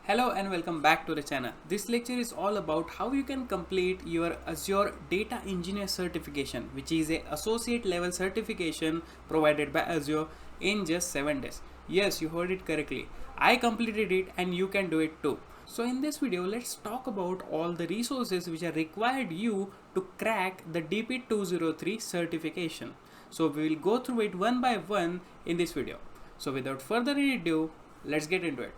Hello and welcome back to the channel. This lecture is all about how you can complete your Azure Data Engineer certification, which is a associate level certification provided by Azure in just 7 days. Yes, you heard it correctly. I completed it and you can do it too. So in this video, let's talk about all the resources which are required you to crack the DP-203 certification. So we will go through it one by one in this video. So without further ado, let's get into it.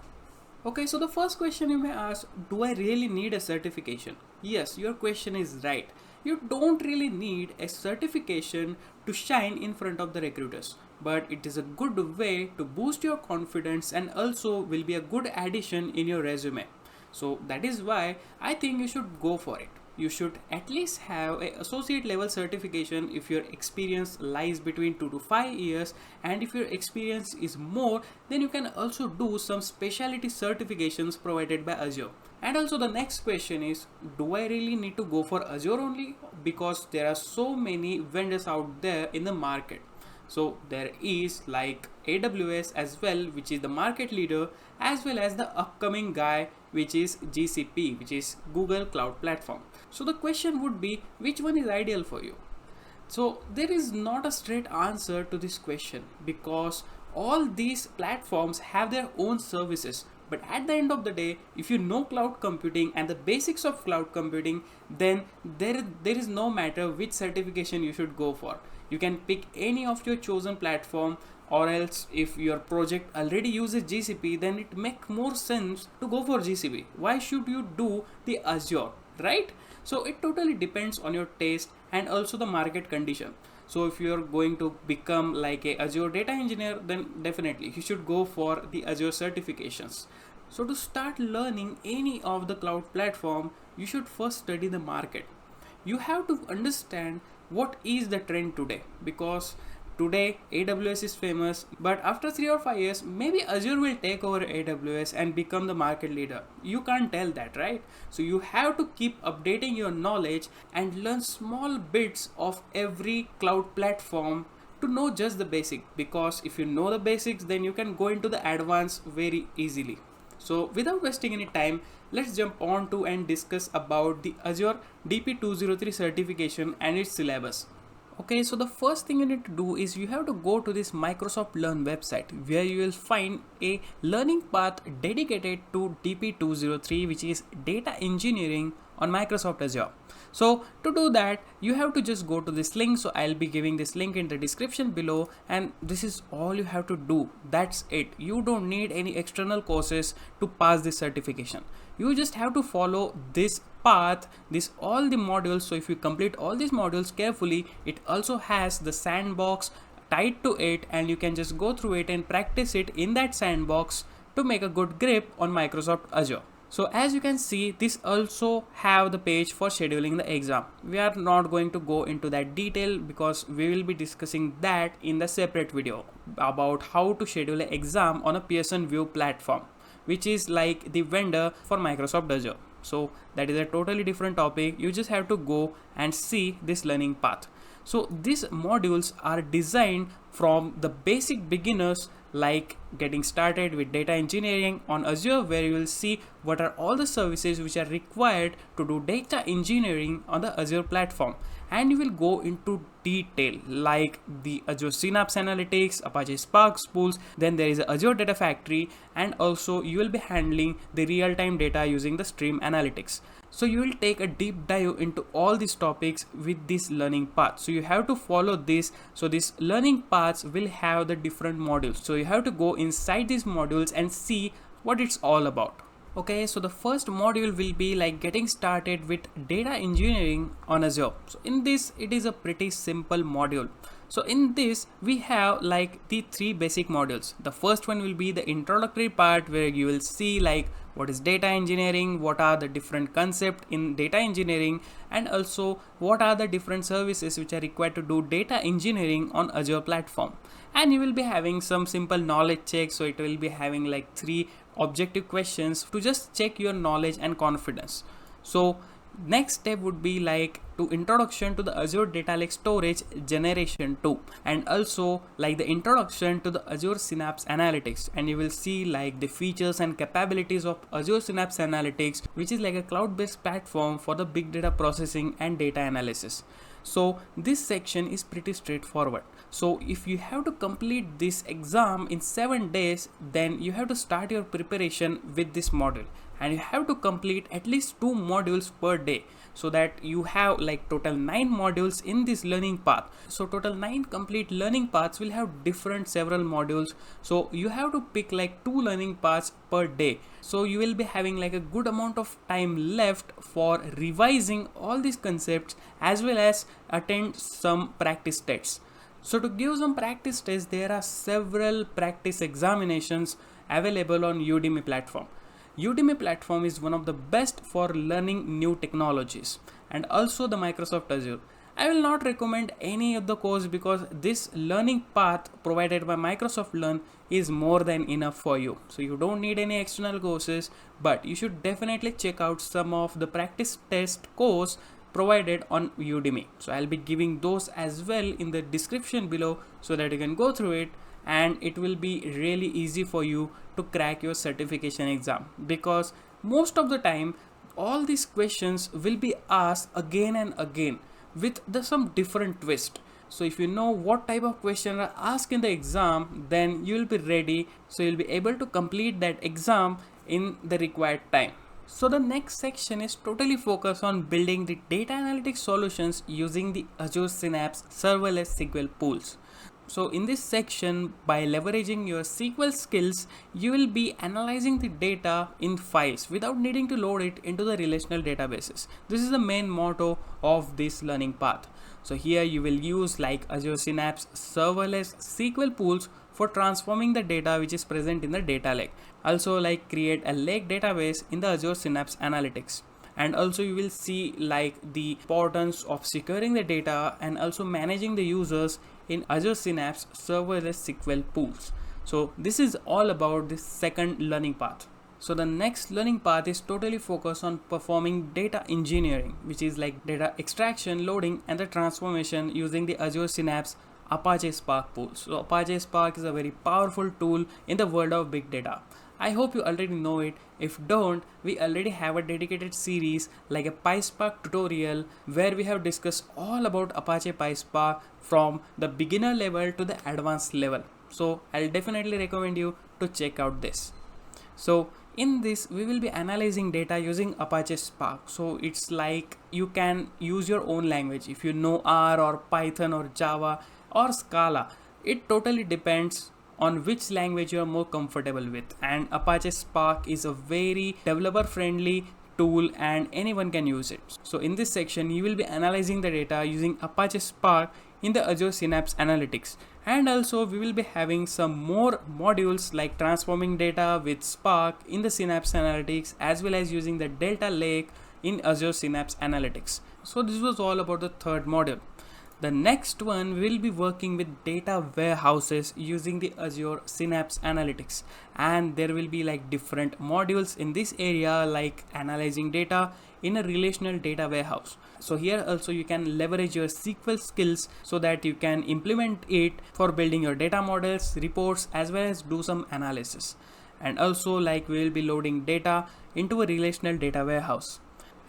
Okay, so the first question you may ask, do I really need a certification? Yes, your question is right. You don't really need a certification to shine in front of the recruiters, but it is a good way to boost your confidence and also will be a good addition in your resume. So that is why I think you should go for it. You should at least have a associate level certification if your experience lies between 2 to 5 years, and if your experience is more, then you can also do some specialty certifications provided by Azure. And also the next question is, do I really need to go for Azure only? Because there are so many vendors out there in the market. So there is like AWS as well, which is the market leader, as well as the upcoming guy, which is GCP, which is Google Cloud Platform. So the question would be, which one is ideal for you? So there is not a straight answer to this question, because all these platforms have their own services. But at the end of the day, if you know cloud computing and the basics of cloud computing, then there is no matter which certification you should go for. You can pick any of your chosen platform, or else if your project already uses GCP, then it makes more sense to go for GCP. Why should you do the Azure, right? So it totally depends on your taste and also the market condition. So if you're going to become like a Azure data engineer, then definitely you should go for the Azure certifications. So to start learning any of the cloud platform, you should first study the market. You have to understand what is the trend today, because today AWS is famous, but after 3 or 5 years, maybe Azure will take over AWS and become the market leader. You can't tell that, right? So you have to keep updating your knowledge and learn small bits of every cloud platform to know just the basic, because if you know the basics, then you can go into the advanced very easily. So without wasting any time, let's jump on to and discuss about the Azure DP-203 certification and its syllabus. Okay, so the first thing you need to do is you have to go to this Microsoft Learn website, where you will find a learning path dedicated to DP-203, which is data engineering on Microsoft Azure. So to do that, you have to just go to this link. So I'll be giving this link in the description below, and this is all you have to do. That's it. You don't need any external courses to pass this certification. You just have to follow this path, all the modules. So if you complete all these modules carefully, it also has the sandbox tied to it, and you can just go through it and practice it in that sandbox to make a good grip on Microsoft Azure. So as you can see, this also have the page for scheduling the exam. We are not going to go into that detail, because we will be discussing that in the separate video about how to schedule an exam on a Pearson VUE platform, which is like the vendor for Microsoft Azure. So that is a totally different topic. You just have to go and see this learning path. So these modules are designed from the basic beginners, like getting started with data engineering on Azure, where you will see what are all the services which are required to do data engineering on the Azure platform. And you will go into detail like the Azure Synapse Analytics, Apache Spark Spools, then there is Azure Data Factory, and also you will be handling the real-time data using the Stream Analytics. So you will take a deep dive into all these topics with this learning path. So you have to follow this. So these learning paths will have the different modules. So you have to go inside these modules and see what it's all about. Okay, so the first module will be like getting started with data engineering on Azure. So in this, it is a pretty simple module. So in this, we have like the 3 basic modules. The first one will be the introductory part, where you will see like what is data engineering, what are the different concepts in data engineering, and also what are the different services which are required to do data engineering on Azure platform. And you will be having some simple knowledge checks. So it will be having like 3 objective questions to just check your knowledge and confidence. So Next step would be like to introduction to the Azure Data Lake Storage Generation 2, and also like the introduction to the Azure Synapse Analytics, and you will see like the features and capabilities of Azure Synapse Analytics, which is like a cloud-based platform for the big data processing and data analysis. So this section is pretty straightforward. So if you have to complete this exam in 7 days, then you have to start your preparation with this module, and you have to complete at least 2 modules per day, so that you have like total 9 modules in this learning path. So total 9 complete learning paths will have different several modules, so you have to pick like 2 learning paths per day. So you will be having like a good amount of time left for revising all these concepts as well as attend some practice tests. So to give some practice tests, there are several practice examinations available on Udemy platform. Udemy platform is one of the best for learning new technologies, and also the Microsoft Azure. I will not recommend any of the course because this learning path provided by Microsoft Learn is more than enough for you. So you don't need any external courses, but you should definitely check out some of the practice test course provided on Udemy. So I'll be giving those as well in the description below so that you can go through it, and it will be really easy for you to crack your certification exam, because most of the time all these questions will be asked again and again with some different twist. So if you know what type of question are asked in the exam, then you will be ready, so you'll be able to complete that exam in the required time. So the next section is totally focused on building the data analytics solutions using the Azure Synapse serverless SQL pools. So in this section, by leveraging your SQL skills, you will be analyzing the data in files without needing to load it into the relational databases. This is the main motto of this learning path. So here you will use like Azure Synapse serverless SQL pools for transforming the data which is present in the data lake. Also like create a lake database in the Azure Synapse Analytics. And also you will see like the importance of securing the data and also managing the users in Azure Synapse serverless SQL pools. So this is all about this second learning path. So the next learning path is totally focused on performing data engineering, which is like data extraction, loading, and the transformation using the Azure Synapse Apache Spark pools. So Apache Spark is a very powerful tool in the world of big data. I hope you already know it. If don't, we already have a dedicated series like a PySpark tutorial where we have discussed all about Apache PySpark from the beginner level to the advanced level. So I'll definitely recommend you to check out this. So in this, we will be analyzing data using Apache Spark. So it's like you can use your own language. If you know R or Python or Java or Scala, it totally depends on which language you are more comfortable with, and Apache Spark is a very developer friendly tool and anyone can use it. So in this section you will be analyzing the data using Apache Spark in the Azure Synapse Analytics, and also we will be having some more modules like transforming data with Spark in the Synapse Analytics as well as using the Delta Lake in Azure Synapse Analytics. So this was all about the third module. The next one, we will be working with data warehouses using the Azure Synapse Analytics, and there will be like different modules in this area like analyzing data in a relational data warehouse. So here also you can leverage your SQL skills so that you can implement it for building your data models, reports, as well as do some analysis. And also like we will be loading data into a relational data warehouse.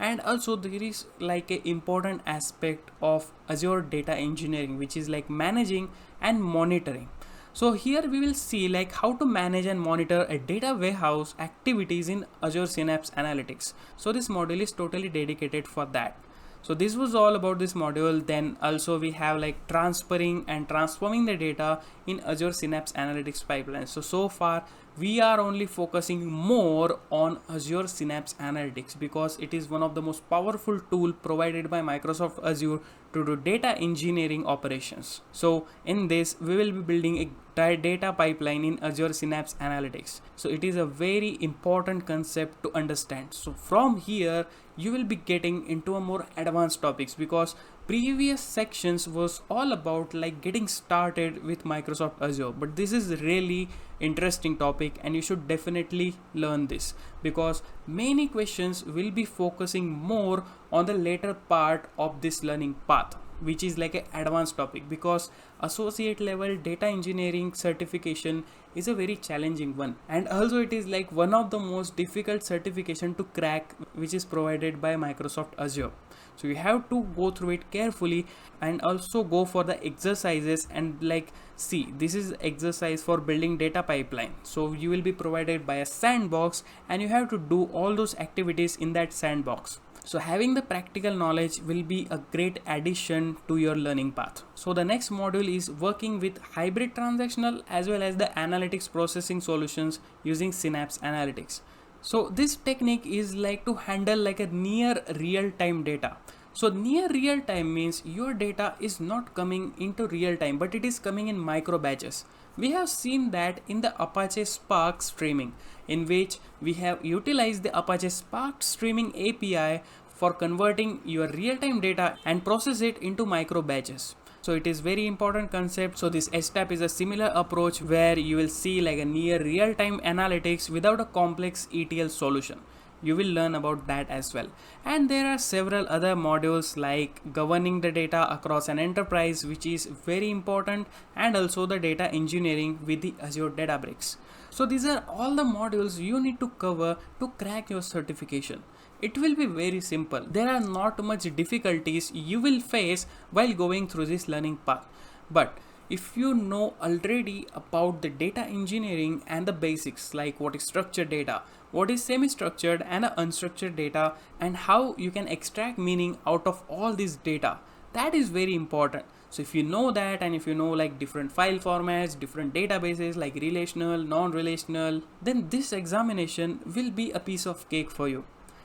And also there is like an important aspect of Azure Data Engineering, which is like managing and monitoring. So here we will see like how to manage and monitor a data warehouse activities in Azure Synapse Analytics. So this module is totally dedicated for that. So this was all about this module. Then also we have like transferring and transforming the data in Azure Synapse Analytics pipeline. So far we are only focusing more on Azure Synapse Analytics because it is one of the most powerful tool provided by Microsoft Azure to do data engineering operations. So in this we will be building a data pipeline in Azure Synapse Analytics. So it is a very important concept to understand. So from here you will be getting into a more advanced topics because previous sections was all about like getting started with Microsoft Azure, but this is really interesting topic and you should definitely learn this, because many questions will be focusing more on the later part of this learning path, which is like an advanced topic, because associate level data engineering certification is a very challenging one, and also it is like one of the most difficult certification to crack, which is provided by Microsoft Azure. So you have to go through it carefully and also go for the exercises and like see, this is exercise for building data pipeline. So you will be provided by a sandbox and you have to do all those activities in that sandbox. So having the practical knowledge will be a great addition to your learning path. So the next module is working with hybrid transactional as well as the analytics processing solutions using Synapse Analytics. So this technique is like to handle like a near real-time data. So near real-time means your data is not coming into real time, but it is coming in micro batches. We have seen that in the Apache Spark streaming, in which we have utilized the Apache Spark streaming API for converting your real-time data and process it into micro batches. So it is very important concept. So this STAP is a similar approach where you will see like a near real-time analytics without a complex ETL solution. You will learn about that as well. And there are several other modules like governing the data across an enterprise, which is very important, and also the data engineering with the Azure Databricks. So these are all the modules you need to cover to crack your certification. It will be very simple. There are not much difficulties you will face while going through this learning path. But if you know already about the data engineering and the basics, like what is structured data, what is semi-structured and unstructured data, and how you can extract meaning out of all this data, that is very important. So if you know that, and if you know like different file formats, different databases like relational, non-relational, then this examination will be a piece of cake for you.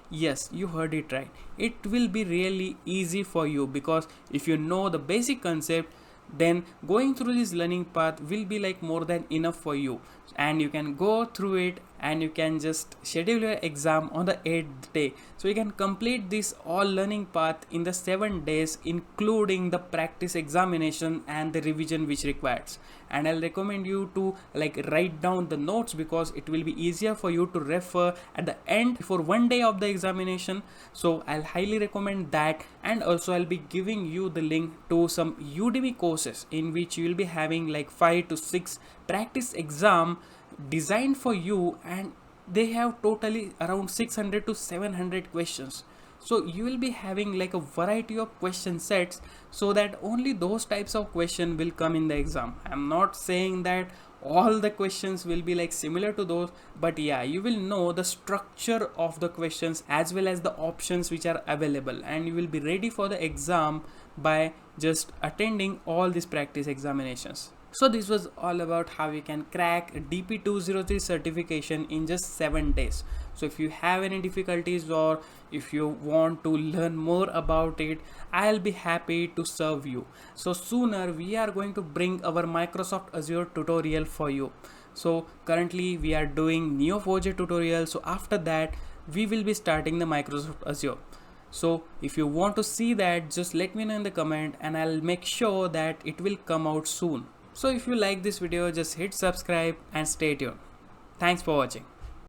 Yes, you heard it right. It will be really easy for you, because if you know the basic concept, then going through this learning path will be like more than enough for you, and you can go through it and you can just schedule your exam on the 8th day. So you can complete this all learning path in the 7 days, including the practice examination and the revision which requires. And I'll recommend you to like write down the notes, because it will be easier for you to refer at the end for 1 day of the examination. So I'll highly recommend that. And also I'll be giving you the link to some Udemy courses in which you will be having like 5 to 6 practice exam designed for you, and they have totally around 600 to 700 questions. So you will be having like a variety of question sets, so that only those types of question will come in the exam. I'm not saying that all the questions will be like similar to those, but yeah, you will know the structure of the questions as well as the options which are available, and you will be ready for the exam by just attending all these practice examinations. So this was all about how you can crack DP-203 certification in just 7 days. So if you have any difficulties or if you want to learn more about it, I'll be happy to serve you. So sooner we are going to bring our Microsoft Azure tutorial for you. So currently we are doing Neo4j tutorial. So after that we will be starting the Microsoft Azure. So if you want to see that, just let me know in the comment and I'll make sure that it will come out soon. So if you like this video, just hit subscribe and stay tuned. Thanks for watching.